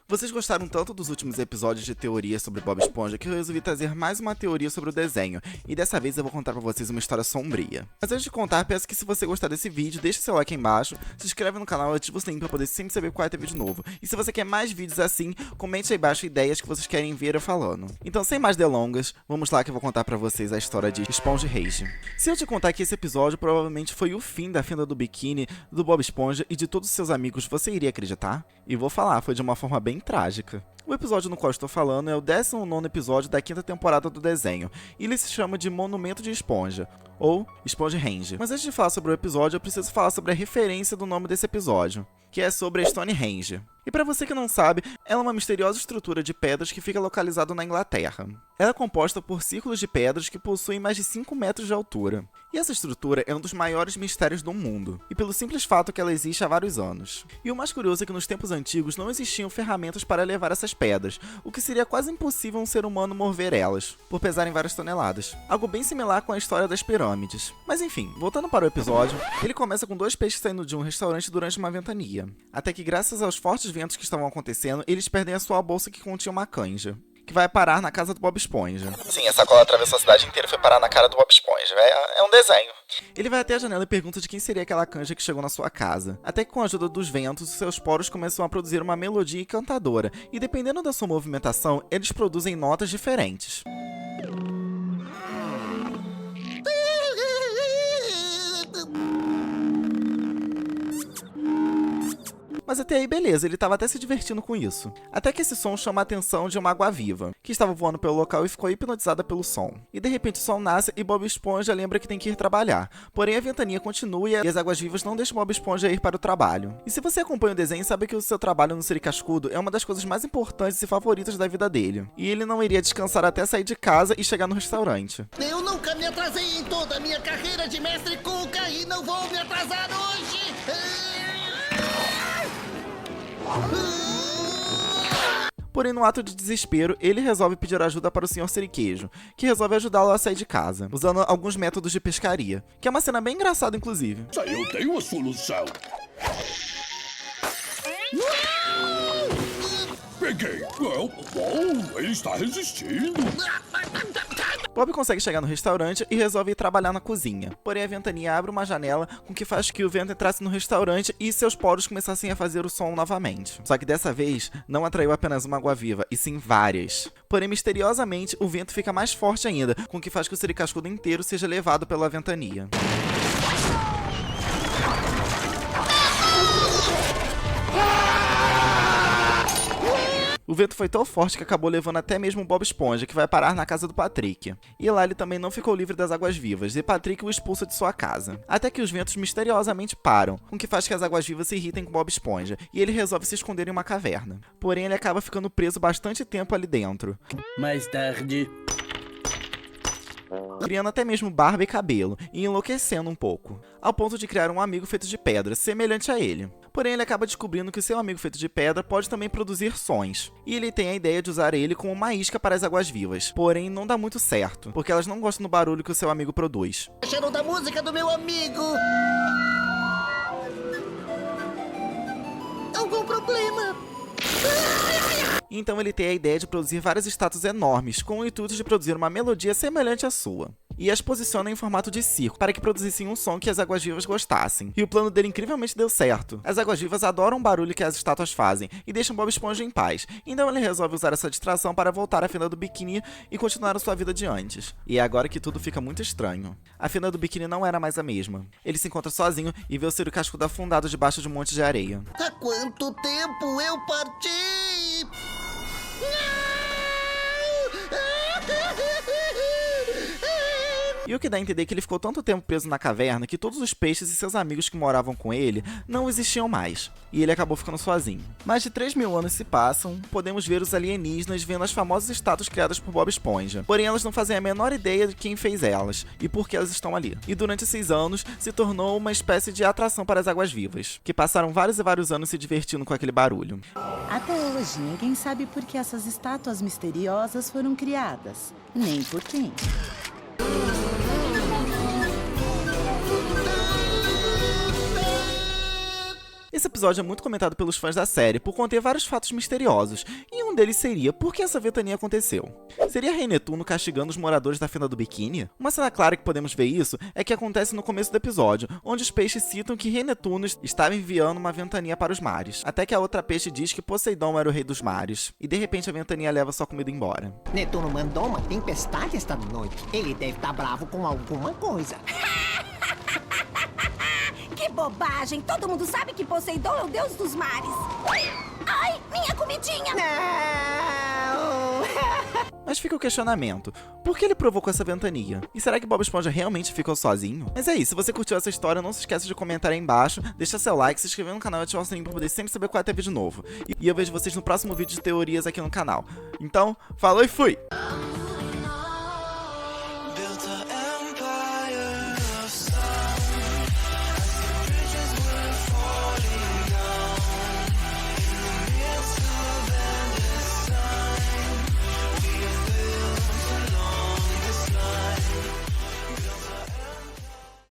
Vocês gostaram tanto dos últimos episódios de teorias sobre Bob Esponja que eu resolvi trazer mais uma teoria sobre o desenho, e dessa vez eu vou contar pra vocês uma história sombria. Mas antes de contar, peço que se você gostar desse vídeo, deixe seu like aí embaixo, se inscreve no canal e ativa o sininho pra poder sempre saber quando ter vídeo novo. E se você quer mais vídeos assim, comente aí embaixo ideias que vocês querem ver eu falando. Então sem mais delongas, vamos lá que eu vou contar pra vocês a história de Esponja Rage. Se eu te contar que esse episódio provavelmente foi o fim da fenda do biquíni, do Bob Esponja e de todos os seus amigos, você iria acreditar? E vou falar, foi de uma forma bem trágica. O episódio no qual estou falando é o 19º episódio da 5ª temporada do desenho, e ele se chama de Monumento de Esponja, ou Esponja Rage. Mas antes de falar sobre o episódio, eu preciso falar sobre a referência do nome desse episódio, que é sobre a Stonehenge. E pra você que não sabe, ela é uma misteriosa estrutura de pedras que fica localizada na Inglaterra. Ela é composta por círculos de pedras que possuem mais de 5 metros de altura. E essa estrutura é um dos maiores mistérios do mundo, e pelo simples fato que ela existe há vários anos. E o mais curioso é que nos tempos antigos não existiam ferramentas para levar essas pedras, o que seria quase impossível um ser humano mover elas, por pesarem várias toneladas. Algo bem similar com a história das pirâmides. Mas enfim, voltando para o episódio, ele começa com 2 peixes saindo de um restaurante durante uma ventania. Até que graças aos fortes ventos que estavam acontecendo, eles perdem a sua bolsa que continha uma canja, que vai parar na casa do Bob Esponja. Sim, essa cola atravessou a cidade inteira e foi parar na cara do Bob Esponja. É um desenho. Ele vai até a janela e pergunta de quem seria aquela canja que chegou na sua casa. Até que com a ajuda dos ventos, seus poros começam a produzir uma melodia encantadora. E dependendo da sua movimentação, eles produzem notas diferentes. Mas até aí beleza, ele estava até se divertindo com isso. Até que esse som chama a atenção de uma água-viva, que estava voando pelo local e ficou hipnotizada pelo som. E de repente o sol nasce e Bob Esponja lembra que tem que ir trabalhar. Porém a ventania continua e as águas-vivas não deixam Bob Esponja ir para o trabalho. E se você acompanha o desenho, sabe que o seu trabalho no Siri Cascudo é uma das coisas mais importantes e favoritas da vida dele. E ele não iria descansar até sair de casa e chegar no restaurante. Eu nunca me atrasei em toda a minha carreira de mestre Cuca e não vou me atrasar hoje! Porém, no ato de desespero, ele resolve pedir ajuda para o Sr. Siriquejo, que resolve ajudá-lo a sair de casa, usando alguns métodos de pescaria, que é uma cena bem engraçada, inclusive. Eu tenho a solução. Peguei. Ele está resistindo. Bob consegue chegar no restaurante e resolve ir trabalhar na cozinha. Porém, a ventania abre uma janela, com que faz que o vento entrasse no restaurante e seus poros começassem a fazer o som novamente. Só que dessa vez, não atraiu apenas uma água-viva, e sim várias. Porém, misteriosamente, o vento fica mais forte ainda, com que faz que o Siri Cascudo inteiro seja levado pela ventania. O vento foi tão forte que acabou levando até mesmo o Bob Esponja, que vai parar na casa do Patrick. E lá ele também não ficou livre das águas-vivas, e Patrick o expulsa de sua casa. Até que os ventos misteriosamente param, o que faz que as águas-vivas se irritem com Bob Esponja, e ele resolve se esconder em uma caverna. Porém, ele acaba ficando preso bastante tempo ali dentro, Mais tarde... criando até mesmo barba e cabelo, e enlouquecendo um pouco, ao ponto de criar um amigo feito de pedra, semelhante a ele. Porém, ele acaba descobrindo que seu amigo feito de pedra pode também produzir sons, e ele tem a ideia de usar ele como uma isca para as águas-vivas. Porém, não dá muito certo, porque elas não gostam do barulho que o seu amigo produz. Cheiro da música do meu amigo! Algum problema? Então ele tem a ideia de produzir várias estátuas enormes, com o intuito de produzir uma melodia semelhante à sua. E as posiciona em formato de círculo, para que produzissem um som que as águas-vivas gostassem. E o plano dele incrivelmente deu certo. As águas-vivas adoram o barulho que as estátuas fazem, e deixam Bob Esponja em paz. Então ele resolve usar essa distração para voltar à fenda do biquíni e continuar a sua vida de antes. E é agora que tudo fica muito estranho. A fenda do biquíni não era mais a mesma. Ele se encontra sozinho e vê o Siri Cascudo afundado debaixo de um monte de areia. Há quanto tempo eu parti? E o que dá a entender que ele ficou tanto tempo preso na caverna que todos os peixes e seus amigos que moravam com ele não existiam mais, e ele acabou ficando sozinho. Mais de 3.000 anos se passam, podemos ver os alienígenas vendo as famosas estátuas criadas por Bob Esponja, porém elas não fazem a menor ideia de quem fez elas, e por que elas estão ali. E durante esses anos, se tornou uma espécie de atração para as águas-vivas, que passaram vários e vários anos se divertindo com aquele barulho. Até hoje, ninguém sabe por que essas estátuas misteriosas foram criadas, nem por quem. Esse episódio é muito comentado pelos fãs da série por conter vários fatos misteriosos, e um deles seria por que essa ventania aconteceu. Seria Rei Netuno castigando os moradores da Fenda do Biquíni? Uma cena clara que podemos ver isso é que acontece no começo do episódio, onde os peixes citam que Rei Netuno estava enviando uma ventania para os mares, até que a outra peixe diz que Poseidon era o rei dos mares, e de repente a ventania leva sua comida embora. Netuno mandou uma tempestade esta noite. Ele deve estar bravo com alguma coisa. Que bobagem! Todo mundo sabe que Poseidon é o deus dos mares. Ai, minha comidinha! Não! Mas fica o questionamento, por que ele provocou essa ventania? E será que Bob Esponja realmente ficou sozinho? Mas é isso, se você curtiu essa história, não se esqueça de comentar aí embaixo, deixar seu like, se inscrever no canal e ativar o sininho pra poder sempre saber quando ter vídeo novo. E eu vejo vocês no próximo vídeo de teorias aqui no canal. Então, falou e fui!